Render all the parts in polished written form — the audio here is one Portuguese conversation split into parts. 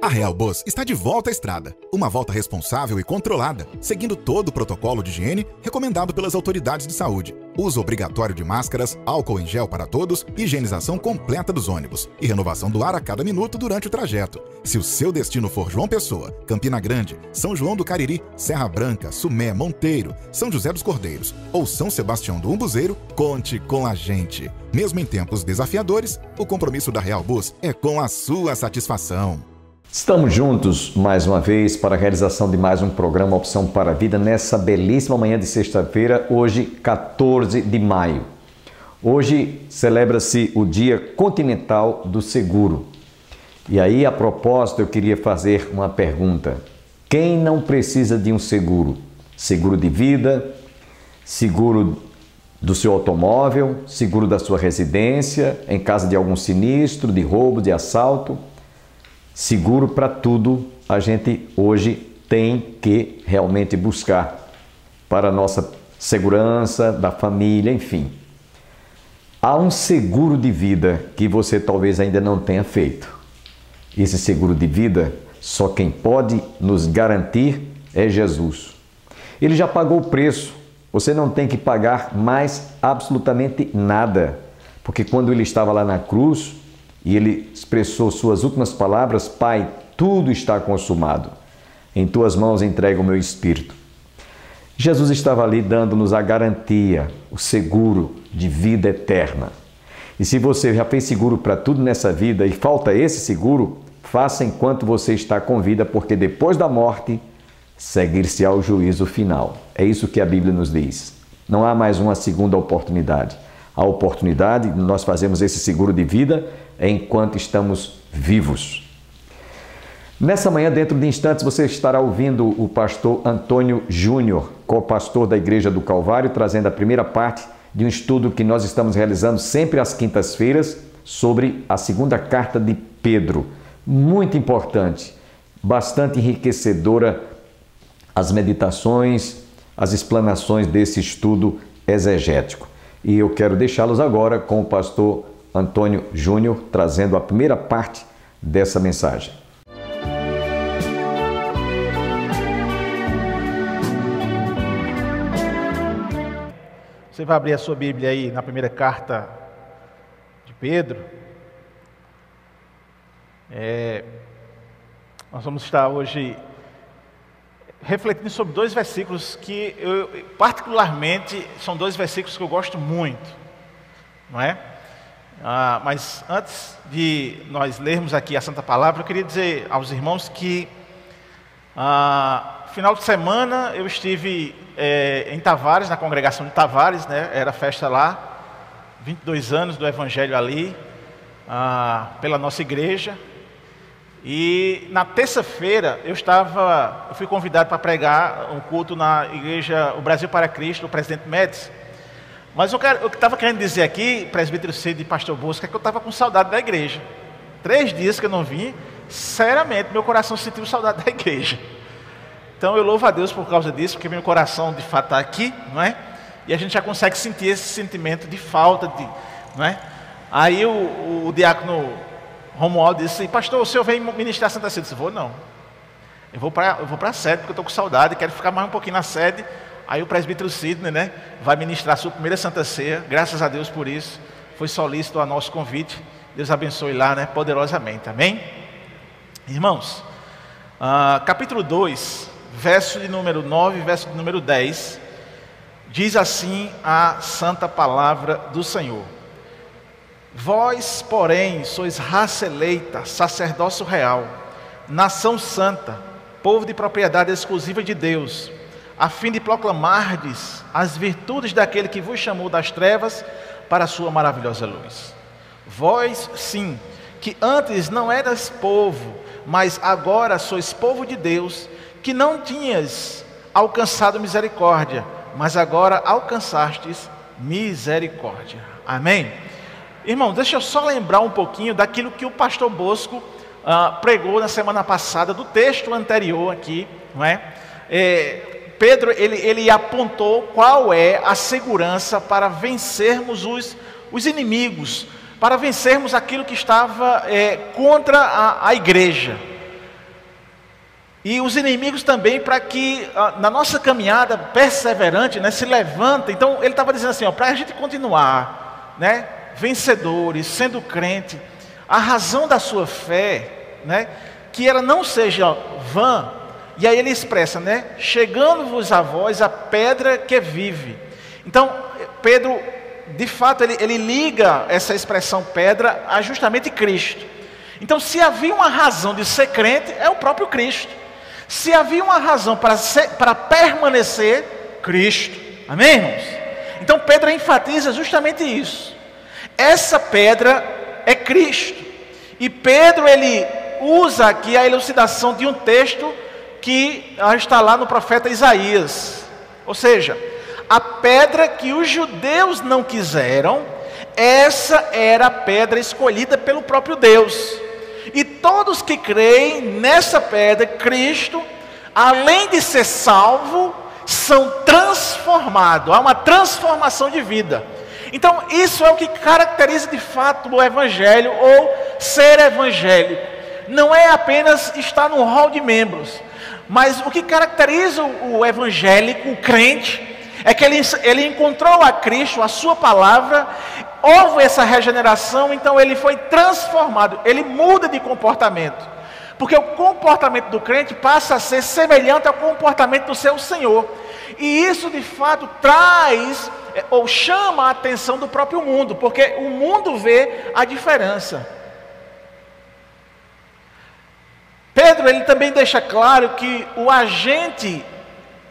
A Real Bus está de volta à estrada. Uma volta responsável e controlada, seguindo todo o protocolo de higiene recomendado pelas autoridades de saúde. Uso obrigatório de máscaras, álcool em gel para todos, higienização completa dos ônibus e renovação do ar a cada minuto durante o trajeto. Se o seu destino for João Pessoa, Campina Grande, São João do Cariri, Serra Branca, Sumé, Monteiro, São José dos Cordeiros ou São Sebastião do Umbuzeiro, conte com a gente. Mesmo em tempos desafiadores, o compromisso da Real Bus é com a sua satisfação. Estamos juntos mais uma vez para a realização de mais um programa Opção para a Vida nessa belíssima manhã de sexta-feira, hoje 14 de maio. Hoje celebra-se o Dia Continental do Seguro. E aí, a propósito, eu queria fazer uma pergunta. Quem não precisa de um seguro? Seguro de vida, seguro do seu automóvel, seguro da sua residência, em caso de algum sinistro, de roubo, de assalto? Seguro para tudo a gente hoje tem que realmente buscar para a nossa segurança, da família, enfim. Há um seguro de vida que você talvez ainda não tenha feito. Esse seguro de vida, só quem pode nos garantir é Jesus. Ele já pagou o preço, você não tem que pagar mais absolutamente nada, porque quando ele estava lá na cruz, e ele expressou suas últimas palavras: Pai, tudo está consumado. Em tuas mãos entrego o meu espírito. Jesus estava ali dando-nos a garantia, o seguro de vida eterna. E se você já fez seguro para tudo nessa vida e falta esse seguro, faça enquanto você está com vida, porque depois da morte, seguir-se-á o juízo final. É isso que a Bíblia nos diz. Não há mais uma segunda oportunidade. A oportunidade de nós fazermos esse seguro de vida enquanto estamos vivos. Nessa manhã, dentro de instantes, você estará ouvindo o pastor Antônio Júnior, co-pastor da Igreja do Calvário, trazendo a primeira parte de um estudo que nós estamos realizando sempre às quintas-feiras sobre a segunda carta de Pedro. Muito importante, bastante enriquecedora as meditações, as explanações desse estudo exegético. E eu quero deixá-los agora com o pastor Antônio Júnior, trazendo a primeira parte dessa mensagem. Você vai abrir a sua Bíblia aí na primeira carta de Pedro. Nós vamos estar hoje refletindo sobre dois versículos que particularmente são dois versículos que eu gosto muito, não é? Mas antes de nós lermos aqui a Santa Palavra, eu queria dizer aos irmãos que final de semana eu estive em Tavares, na congregação de Tavares, né? Era festa lá, 22 anos do Evangelho ali, pela nossa igreja. E na terça-feira eu fui convidado para pregar um culto na igreja O Brasil para Cristo, do presidente Médici. Mas eu estava querendo dizer aqui, presbítero Cid e pastor Bosco, é que eu estava com saudade da igreja. 3 dias que eu não vim, sinceramente, meu coração sentiu saudade da igreja. Então eu louvo a Deus por causa disso, porque meu coração de fato está aqui, não é? E a gente já consegue sentir esse sentimento de falta, não é? Aí o diácono Romualdo disse: pastor, o senhor vem ministrar a Santa Ceia? Eu disse: vou não. Eu vou para a sede, porque eu estou com saudade, quero ficar mais um pouquinho na sede. Aí o presbítero Sidney, né, vai ministrar a sua primeira Santa Ceia, graças a Deus por isso, foi solícito ao nosso convite, Deus abençoe lá, né, poderosamente, amém? Irmãos, capítulo 2, verso de número 9, verso de número 10, diz assim a santa palavra do Senhor: Vós, porém, sois raça eleita, sacerdócio real, nação santa, povo de propriedade exclusiva de Deus, a fim de proclamardes as virtudes daquele que vos chamou das trevas para a sua maravilhosa luz. Vós, sim, que antes não eras povo, mas agora sois povo de Deus, que não tinhas alcançado misericórdia, mas agora alcançastes misericórdia. Amém? Irmão, deixa eu só lembrar um pouquinho daquilo que o pastor Bosco pregou na semana passada, do texto anterior aqui, não é? Pedro, ele apontou qual é a segurança para vencermos os inimigos, para vencermos aquilo que estava contra a igreja. E os inimigos também, para que na nossa caminhada perseverante, né, se levanta. Então ele estava dizendo assim, para a gente continuar, né, vencedores, sendo crente, a razão da sua fé, né, que ela não seja vã. E aí ele expressa, né, chegando-vos a vós a pedra que vive. Então Pedro, de fato, ele liga essa expressão pedra a justamente Cristo. Então se havia uma razão de ser crente, é o próprio Cristo. Se havia uma razão para permanecer, Cristo. Amém, irmãos? Então Pedro enfatiza justamente isso. Essa pedra é Cristo. E Pedro, ele usa aqui a elucidação de um texto que está lá no profeta Isaías. Ou seja, a pedra que os judeus não quiseram, essa era a pedra escolhida pelo próprio Deus. E todos que creem nessa pedra, Cristo, além de ser salvo, são transformados. Há uma transformação de vida. Então isso é o que caracteriza de fato o evangelho, ou ser evangélico. Não é apenas estar no hall de membros, mas o que caracteriza o evangélico, o crente, é que ele encontrou a Cristo, a sua palavra, houve essa regeneração, então ele foi transformado, ele muda de comportamento. Porque o comportamento do crente passa a ser semelhante ao comportamento do seu Senhor. E isso de fato traz, ou chama a atenção do próprio mundo, porque o mundo vê a diferença. Pedro, ele também deixa claro que o agente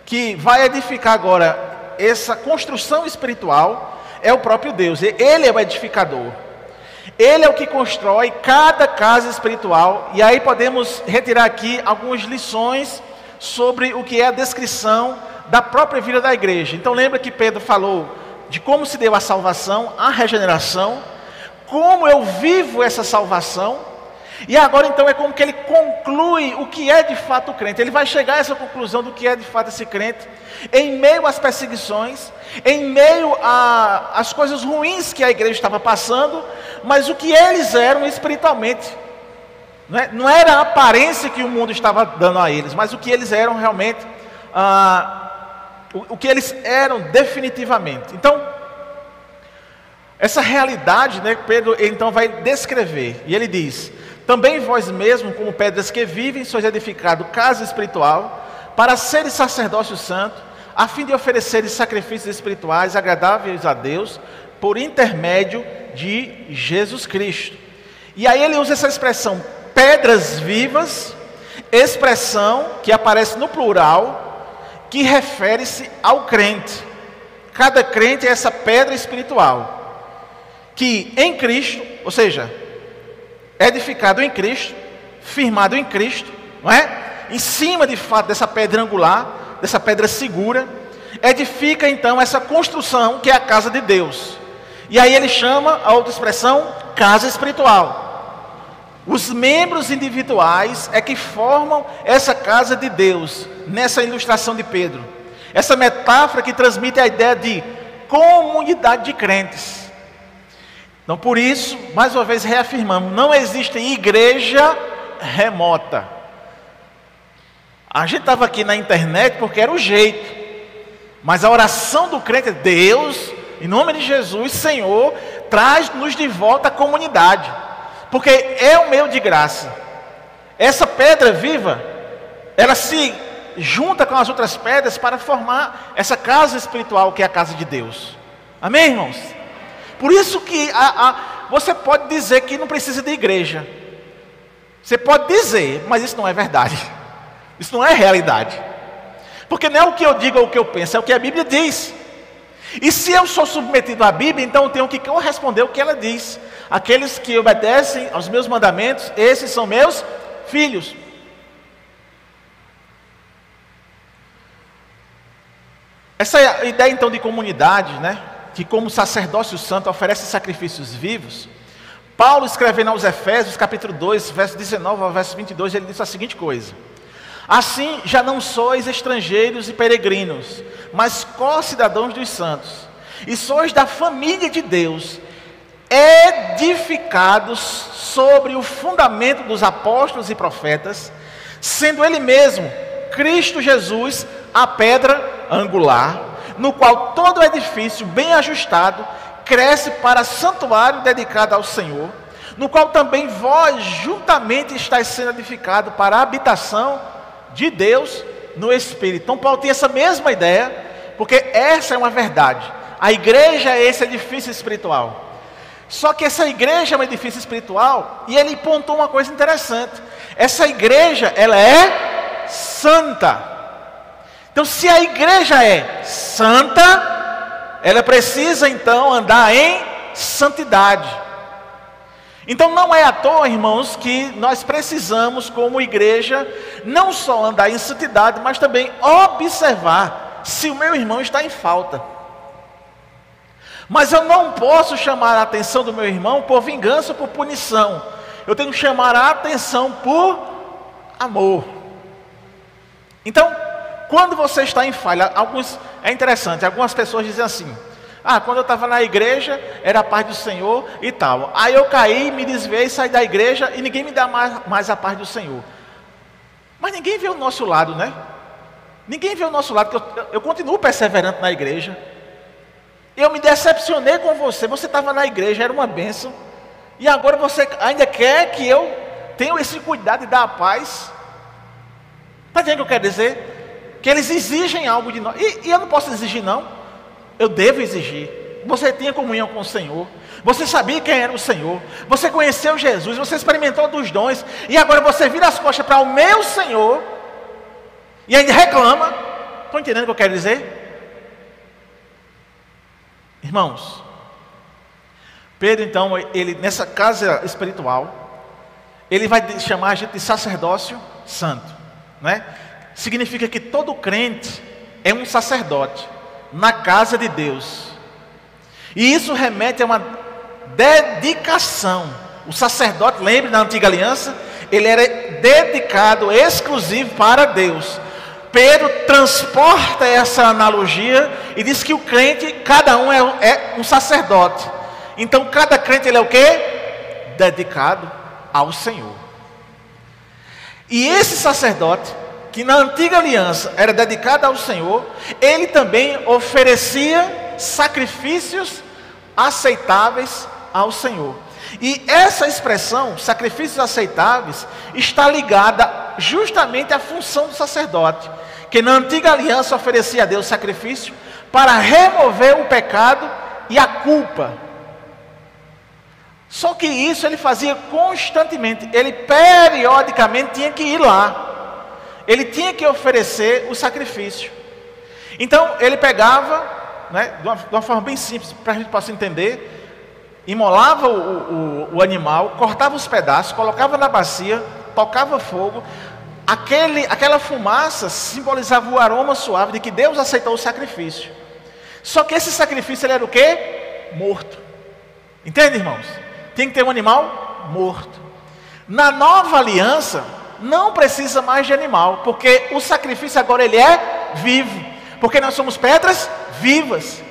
que vai edificar agora essa construção espiritual é o próprio Deus. Ele é o edificador. Ele é o que constrói cada casa espiritual. E aí podemos retirar aqui algumas lições sobre o que é a descrição da própria vida da igreja. Então lembra que Pedro falou de como se deu a salvação, a regeneração, como eu vivo essa salvação. E agora então é como que ele conclui o que é de fato o crente. Ele vai chegar a essa conclusão do que é de fato esse crente, em meio às perseguições, em meio às coisas ruins que a igreja estava passando, mas o que eles eram espiritualmente. Não era a aparência que o mundo estava dando a eles, mas o que eles eram realmente, o que eles eram definitivamente. Então, essa realidade, né, Pedro então vai descrever, e ele diz: também vós mesmos, como pedras que vivem, sois edificado casa espiritual, para seres sacerdócio santo, a fim de ofereceres sacrifícios espirituais agradáveis a Deus, por intermédio de Jesus Cristo. E aí ele usa essa expressão, pedras vivas, expressão que aparece no plural, que refere-se ao crente. Cada crente é essa pedra espiritual, que em Cristo, ou seja, edificado em Cristo, firmado em Cristo, não é? Em cima de fato dessa pedra angular, dessa pedra segura, edifica então essa construção que é a casa de Deus. E aí ele chama a outra expressão, casa espiritual. Os membros individuais é que formam essa casa de Deus, nessa ilustração de Pedro. Essa metáfora que transmite a ideia de comunidade de crentes. Então, por isso, mais uma vez reafirmamos, não existe igreja remota. A gente estava aqui na internet porque era o jeito, mas a oração do crente é: Deus, em nome de Jesus, Senhor, traz-nos de volta à comunidade, porque é o meio de graça. Essa pedra viva, ela se junta com as outras pedras para formar essa casa espiritual que é a casa de Deus. Amém, irmãos? Por isso que você pode dizer que não precisa de igreja. Você pode dizer, mas isso não é verdade. Isso não é realidade. Porque não é o que eu digo ou o que eu penso, é o que a Bíblia diz. E se eu sou submetido à Bíblia, então eu tenho que corresponder ao que ela diz. Aqueles que obedecem aos meus mandamentos, esses são meus filhos. Essa ideia então de comunidade, né? Que como sacerdócio santo oferece sacrifícios vivos. Paulo, escrevendo aos Efésios, capítulo 2, verso 19 ao verso 22, ele diz a seguinte coisa: assim já não sois estrangeiros e peregrinos, mas co-cidadãos dos santos, e sois da família de Deus, edificados sobre o fundamento dos apóstolos e profetas, sendo Ele mesmo, Cristo Jesus, a pedra angular, no qual todo o edifício bem ajustado cresce para santuário dedicado ao Senhor, no qual também vós juntamente estáis sendo edificado para a habitação de Deus no Espírito. Então Paulo tem essa mesma ideia, porque essa é uma verdade. A igreja é esse edifício espiritual. Só que essa igreja é um edifício espiritual, e ele pontou uma coisa interessante. Essa igreja, ela é santa. Então, se a igreja é santa, ela precisa então andar em santidade. Então não é à toa, irmãos, que nós precisamos, como igreja, não só andar em santidade, mas também observar se o meu irmão está em falta. Mas eu não posso chamar a atenção do meu irmão por vingança ou por punição. Eu tenho que chamar a atenção por amor. Então, quando você está em falha, é interessante, algumas pessoas dizem assim: quando eu estava na igreja, era a paz do Senhor e tal. Aí eu caí, me desviei, saí da igreja e ninguém me dá mais a paz do Senhor. Mas ninguém vê o nosso lado, né? Ninguém vê o nosso lado, porque eu continuo perseverante na igreja. Eu me decepcionei com você. Você estava na igreja, era uma bênção, e agora você ainda quer que eu tenha esse cuidado de dar a paz? Está entendendo o que eu quero dizer? Que eles exigem algo de nós, e eu não posso exigir não. Eu devo exigir. Você tinha comunhão com o Senhor, você sabia quem era o Senhor, você conheceu Jesus, você experimentou dos dons, e agora você vira as costas para o meu Senhor e ainda reclama. Estão entendendo o que eu quero dizer? Irmãos, Pedro então, ele nessa casa espiritual, ele vai chamar a gente de sacerdócio santo, né? Significa que todo crente é um sacerdote na casa de Deus, e isso remete a uma dedicação. O sacerdote, lembre, na antiga aliança, ele era dedicado, exclusivo para Deus. Pedro transporta essa analogia e diz que o crente, cada um é um sacerdote. Então cada crente, ele é o quê? Dedicado ao Senhor. E esse sacerdote, que na antiga aliança era dedicado ao Senhor, ele também oferecia sacrifícios aceitáveis ao Senhor. E essa expressão, sacrifícios aceitáveis, está ligada justamente à função do sacerdote, que na antiga aliança oferecia a Deus sacrifício para remover o pecado e a culpa. Só que isso ele fazia constantemente, ele periodicamente tinha que ir lá, ele tinha que oferecer o sacrifício. Então ele pegava, né, de uma forma bem simples, para a gente possa entender, imolava o animal, cortava os pedaços, colocava na bacia, tocava fogo. Aquela fumaça simbolizava o aroma suave de que Deus aceitou o sacrifício. Só que esse sacrifício, ele era o quê? Morto. Entende, irmãos? Tem que ter um animal morto. Na nova aliança, não precisa mais de animal, porque o sacrifício agora ele é vivo, porque nós somos pedras vivas.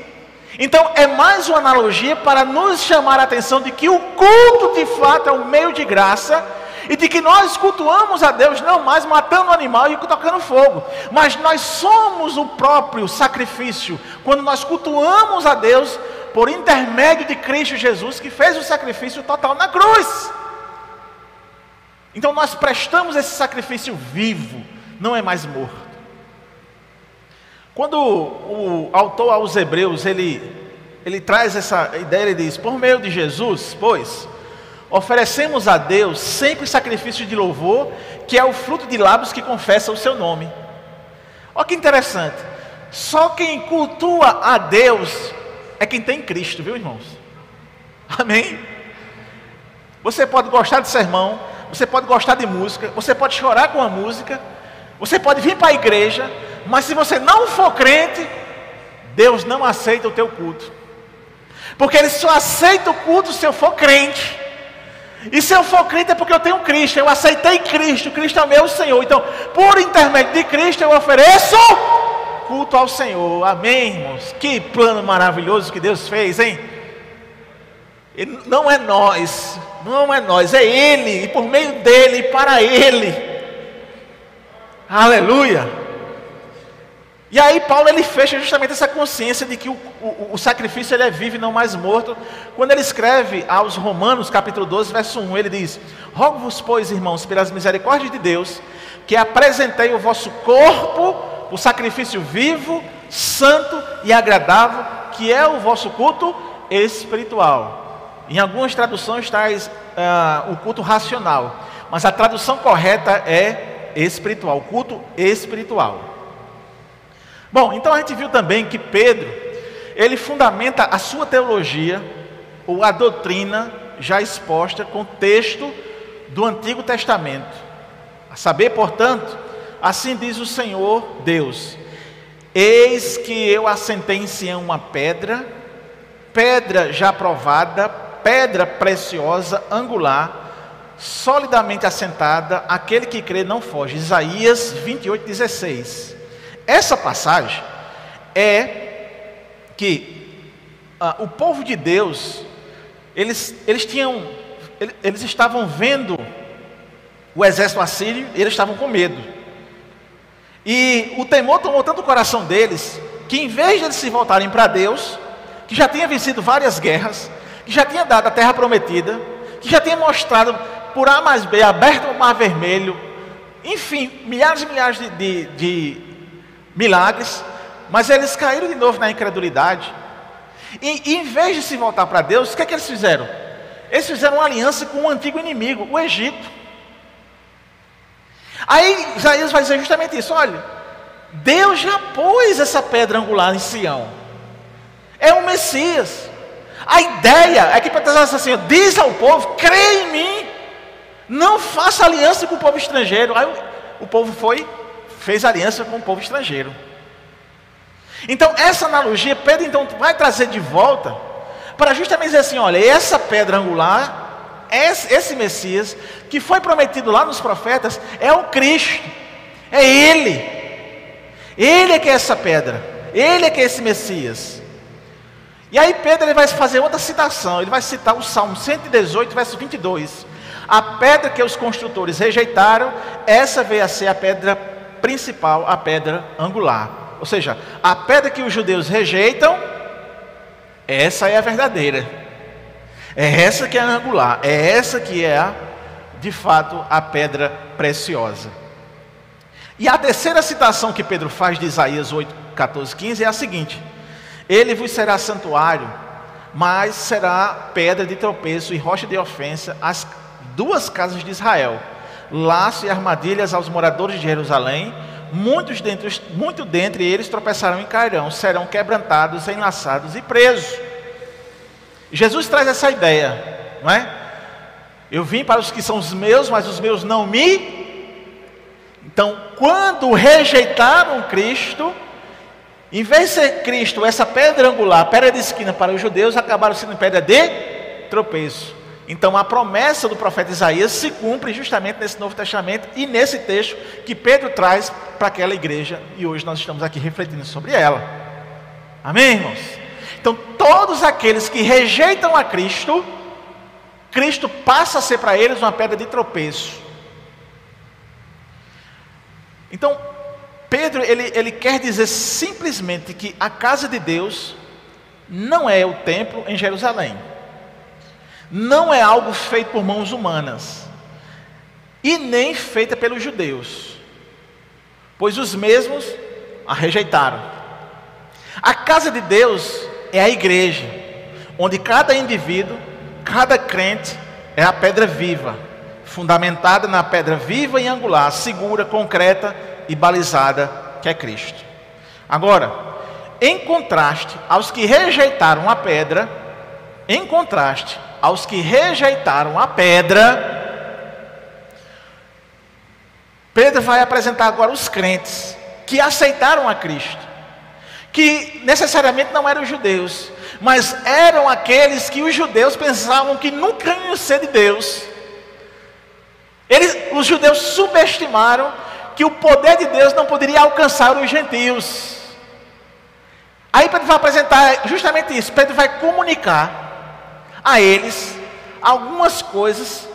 Então é mais uma analogia para nos chamar a atenção de que o culto de fato é um meio de graça, e de que nós cultuamos a Deus não mais matando o animal e tocando fogo, mas nós somos o próprio sacrifício, quando nós cultuamos a Deus por intermédio de Cristo Jesus, que fez o sacrifício total na cruz. Então nós prestamos esse sacrifício vivo, não é mais morto. Quando o autor aos Hebreus, ele traz essa ideia, ele diz: por meio de Jesus, pois, oferecemos a Deus sempre sacrifício de louvor, que é o fruto de lábios que confessam o seu nome. Olha que interessante, só quem cultua a Deus é quem tem Cristo, viu, irmãos? Amém? Você pode gostar de sermão, você pode gostar de música, você pode chorar com a música, você pode vir para a igreja, mas se você não for crente, Deus não aceita o teu culto, porque Ele só aceita o culto se eu for crente. E se eu for crente é porque eu tenho Cristo, eu aceitei Cristo, Cristo é o meu Senhor. Então, por intermédio de Cristo, eu ofereço culto ao Senhor. Amém, irmãos? Que plano maravilhoso que Deus fez, hein? Não é nós, não é nós, é Ele, e por meio dEle, e para Ele. Aleluia! E aí Paulo ele fecha justamente essa consciência de que o sacrifício ele é vivo e não mais morto. Quando ele escreve aos Romanos, capítulo 12, verso 1, ele diz: rogo-vos, pois, irmãos, pelas misericórdias de Deus, que apresentei o vosso corpo, o sacrifício vivo, santo e agradável, que é o vosso culto espiritual. Em algumas traduções traz o culto racional, mas a tradução correta é espiritual, culto espiritual. Bom, então a gente viu também que Pedro, ele fundamenta a sua teologia, ou a doutrina já exposta com o texto do Antigo Testamento. A saber, portanto, assim diz o Senhor Deus: eis que eu assentei em Sião uma pedra, pedra já provada, pedra preciosa, angular, solidamente assentada, aquele que crê não foge. Isaías 28:16. Essa passagem é que o povo de Deus, eles estavam vendo o exército assírio e eles estavam com medo. E o temor tomou tanto o coração deles, que em vez de eles se voltarem para Deus, que já tinha vencido várias guerras, que já tinha dado a terra prometida, que já tinha mostrado por A mais B, aberto o mar vermelho, enfim, milhares e milhares de milagres, mas eles caíram de novo na incredulidade. E em vez de se voltar para Deus, o que é que eles fizeram? Eles fizeram uma aliança com um antigo inimigo, o Egito. Aí Isaías vai dizer justamente isso: olha, Deus já pôs essa pedra angular em Sião, é o Messias. A ideia é que para dizer assim, diz ao povo: crê em mim, não faça aliança com o povo estrangeiro. Aí o povo fez aliança com o povo estrangeiro. Então essa analogia Pedro então vai trazer de volta para justamente dizer assim: olha, essa pedra angular, esse Messias que foi prometido lá nos profetas, é o Cristo, é Ele é que é essa pedra, Ele é que é esse Messias. E aí Pedro ele vai fazer outra citação, ele vai citar o Salmo 118, verso 22. A pedra que os construtores rejeitaram, essa veio a ser a pedra principal, a pedra angular. Ou seja, a pedra que os judeus rejeitam, essa é a verdadeira, é essa que é a angular, é essa que é de fato a pedra preciosa. E a terceira citação que Pedro faz de Isaías 8, 14, 15 é a seguinte: ele vos será santuário, mas será pedra de tropeço e rocha de ofensa às duas casas de Israel, laço e armadilhas aos moradores de Jerusalém. Muito dentre eles tropeçarão e cairão, serão quebrantados, enlaçados e presos. Jesus traz essa ideia, não é? Eu vim para os que são os meus, mas os meus não me. Então, quando rejeitaram Cristo, em vez de ser Cristo essa pedra angular, pedra de esquina para os judeus, acabaram sendo pedra de tropeço. Então a promessa do profeta Isaías se cumpre justamente nesse Novo Testamento e nesse texto que Pedro traz para aquela igreja, e hoje nós estamos aqui refletindo sobre ela. Amém, irmãos? Então todos aqueles que rejeitam a Cristo, Cristo passa a ser para eles uma pedra de tropeço. Então Pedro ele quer dizer simplesmente que a casa de Deus não é o templo em Jerusalém, não é algo feito por mãos humanas, e nem feita pelos judeus, pois os mesmos a rejeitaram. A casa de Deus é a igreja, onde cada indivíduo, cada crente é a pedra viva, fundamentada na pedra viva e angular, segura, concreta e balizada, que é Cristo. Agora, em contraste aos que rejeitaram a pedra, Pedro vai apresentar agora os crentes que aceitaram a Cristo, que necessariamente não eram judeus, mas eram aqueles que os judeus pensavam que nunca iam ser de Deus. Os judeus subestimaram que o poder de Deus não poderia alcançar os gentios. Aí Pedro vai apresentar justamente isso. Pedro vai comunicar a eles algumas coisas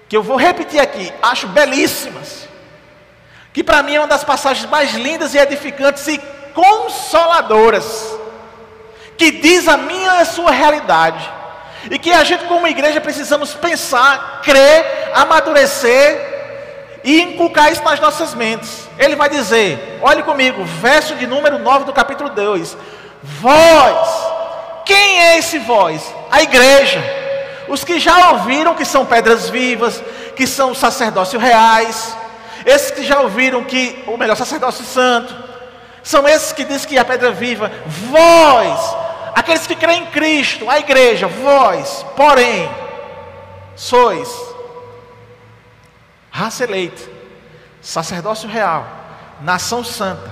que eu vou repetir aqui, acho belíssimas, que para mim é uma das passagens mais lindas e edificantes e consoladoras, que diz a minha e a sua realidade, e que a gente como igreja precisamos pensar, crer, amadurecer e inculcar isso nas nossas mentes. Ele vai dizer, olhe comigo, verso de número 9 do capítulo 2, vós, quem é esse vós? A igreja, os que já ouviram que são pedras vivas, que são sacerdócios reais, esses que já ouviram que, ou melhor, sacerdócio santo, são esses que dizem que a pedra viva, vós, aqueles que creem em Cristo, a igreja, vós, porém, sois raça eleita, sacerdócio real, nação santa,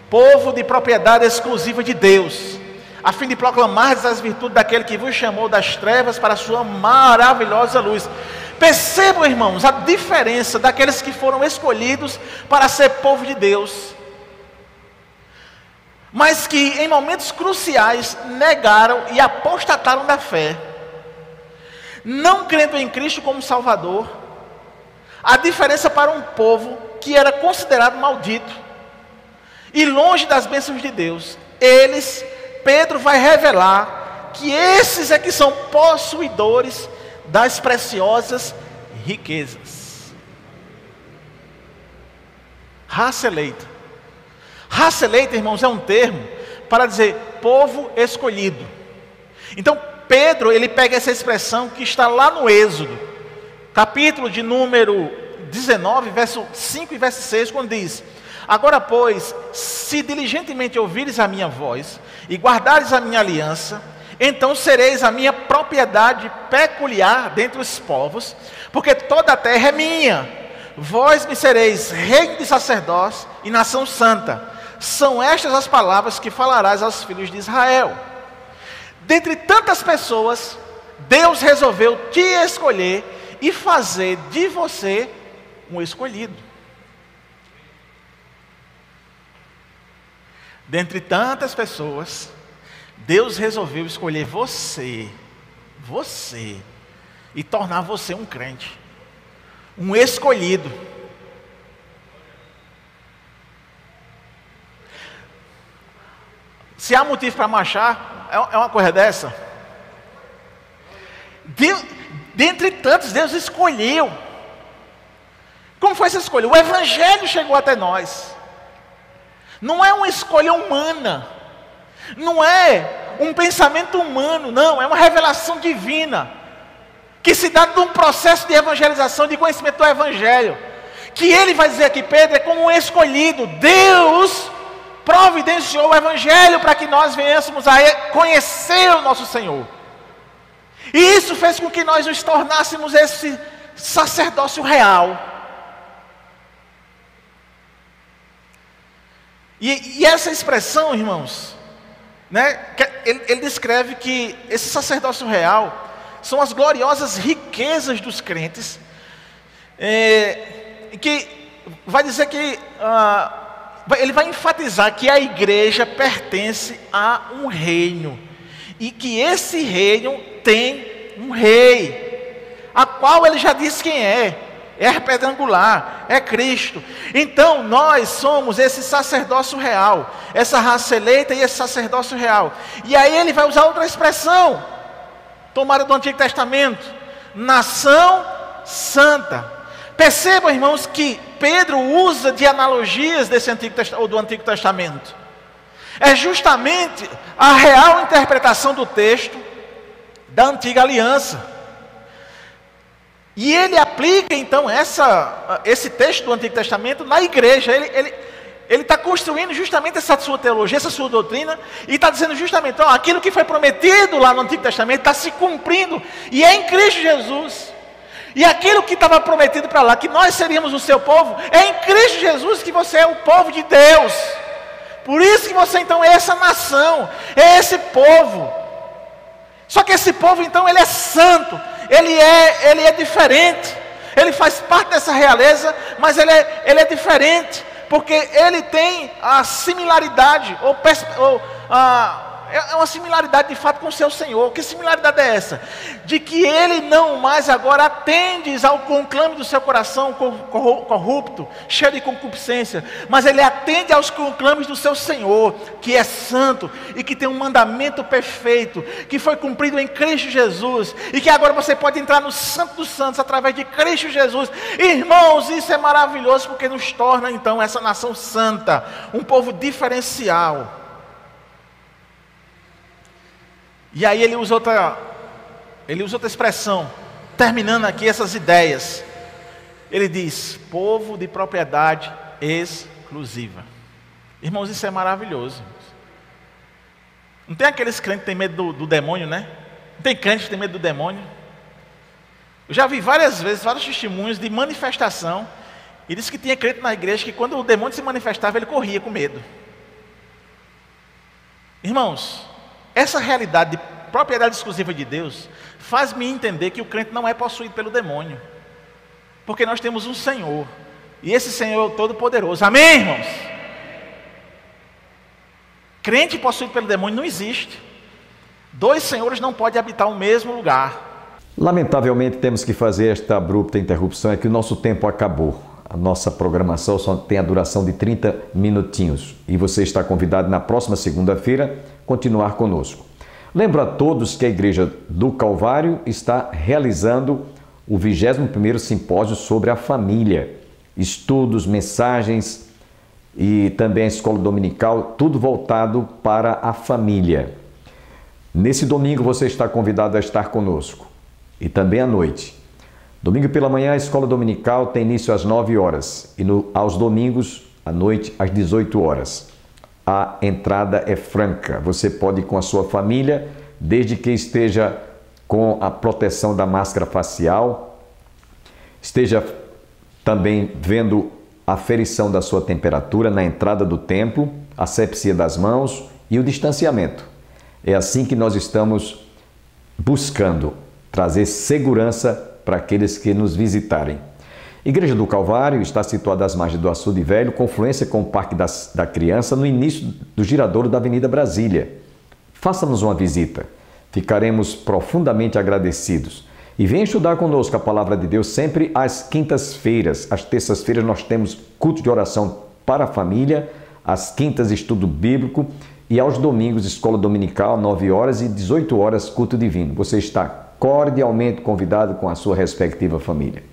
povo de propriedade exclusiva de Deus, a fim de proclamar as virtudes daquele que vos chamou das trevas para a sua maravilhosa luz. Percebam, irmãos, a diferença daqueles que foram escolhidos para ser povo de Deus, mas que em momentos cruciais negaram e apostataram da fé, não crendo em Cristo como Salvador. A diferença para um povo que era considerado maldito e longe das bênçãos de Deus, Pedro vai revelar que esses é que são possuidores das preciosas riquezas. Raça eleita. Raça eleita, irmãos, é um termo para dizer povo escolhido. Então Pedro, ele pega essa expressão que está lá no Êxodo, capítulo de número 19, verso 5 e verso 6, quando diz: agora pois, se diligentemente ouvires a minha voz e guardares a minha aliança, então sereis a minha propriedade peculiar dentre os povos, porque toda a terra é minha. Vós me sereis reino de sacerdócio e nação santa. São estas as palavras que falarás aos filhos de Israel. Dentre tantas pessoas, Deus resolveu te escolher e fazer de você um escolhido. Dentre tantas pessoas, Deus resolveu escolher você, e tornar você um crente, um escolhido. Se há motivo para marchar, é uma coisa dessa. Dentre tantos, Deus escolheu. Como foi essa escolha? O Evangelho chegou até nós. Não é uma escolha humana, não é um pensamento humano, não, é uma revelação divina, que se dá de um processo de evangelização, de conhecimento do Evangelho, que ele vai dizer aqui, Pedro, é como um escolhido. Deus providenciou o Evangelho para que nós venhamos a conhecer o nosso Senhor, e isso fez com que nós nos tornássemos esse sacerdócio real. E essa expressão, irmãos, né, ele descreve que esse sacerdócio real são as gloriosas riquezas dos crentes, que vai dizer que ele vai enfatizar que a igreja pertence a um reino, e que esse reino tem um rei, a qual ele já disse quem é a pedra angular, é Cristo. Então nós somos esse sacerdócio real, essa raça eleita e esse sacerdócio real. E aí ele vai usar outra expressão, tomada do Antigo Testamento, nação santa. Percebam, irmãos, que Pedro usa de analogias do Antigo Testamento. É justamente a real interpretação do texto da Antiga Aliança. E ele aplica então esse texto do Antigo Testamento na igreja. Ele está construindo justamente essa sua teologia, essa sua doutrina, e está dizendo justamente, aquilo que foi prometido lá no Antigo Testamento está se cumprindo, e é em Cristo Jesus. E aquilo que estava prometido para lá, que nós seríamos o seu povo, é em Cristo Jesus que você é o povo de Deus. Por isso que você então é essa nação, é esse povo. Só que esse povo então ele é santo, ele é diferente, ele faz parte dessa realeza, mas ele é diferente, porque ele tem a similaridade, é uma similaridade de fato com o seu Senhor. Que similaridade é essa? De que Ele não mais agora atende ao conclame do seu coração corrupto, cheio de concupiscência, mas Ele atende aos conclames do seu Senhor, que é santo e que tem um mandamento perfeito, que foi cumprido em Cristo Jesus, e que agora você pode entrar no Santo dos Santos através de Cristo Jesus. Irmãos, isso é maravilhoso, porque nos torna então essa nação santa, um povo diferencial. E aí ele usa outra expressão, terminando aqui essas ideias. Ele diz: povo de propriedade exclusiva. Irmãos, isso é maravilhoso. Não tem aqueles crentes que têm medo do demônio, né? Não tem crente que tem medo do demônio. Eu já vi várias vezes, vários testemunhos de manifestação, e disse que tinha crente na igreja que quando o demônio se manifestava, ele corria com medo. Irmãos, essa realidade de propriedade exclusiva de Deus faz-me entender que o crente não é possuído pelo demônio, porque nós temos um Senhor, e esse Senhor é o Todo-Poderoso. Amém, irmãos? Crente possuído pelo demônio não existe. Dois senhores não podem habitar o mesmo lugar. Lamentavelmente temos que fazer esta abrupta interrupção, é que o nosso tempo acabou. A nossa programação só tem a duração de 30 minutinhos, e você está convidado na próxima segunda-feira continuar conosco. Lembro a todos que a Igreja do Calvário está realizando o 21º Simpósio sobre a Família. Estudos, mensagens e também a escola dominical, tudo voltado para a família. Nesse domingo você está convidado a estar conosco, e também à noite. Domingo pela manhã a escola dominical tem início às 9 horas e aos domingos à noite às 18 horas. A entrada é franca, você pode ir com a sua família, desde que esteja com a proteção da máscara facial, esteja também vendo a aferição da sua temperatura na entrada do templo, a asepsia das mãos e o distanciamento. É assim que nós estamos buscando trazer segurança para aqueles que nos visitarem. Igreja do Calvário está situada às margens do Açude Velho, confluência com o Parque da Criança, no início do giradouro da Avenida Brasília. Faça-nos uma visita, ficaremos profundamente agradecidos. E venha estudar conosco a Palavra de Deus sempre às quintas-feiras. Às terças-feiras nós temos culto de oração para a família, às quintas estudo bíblico e aos domingos escola dominical, 9 horas e 18 horas culto divino. Você está cordialmente convidado com a sua respectiva família.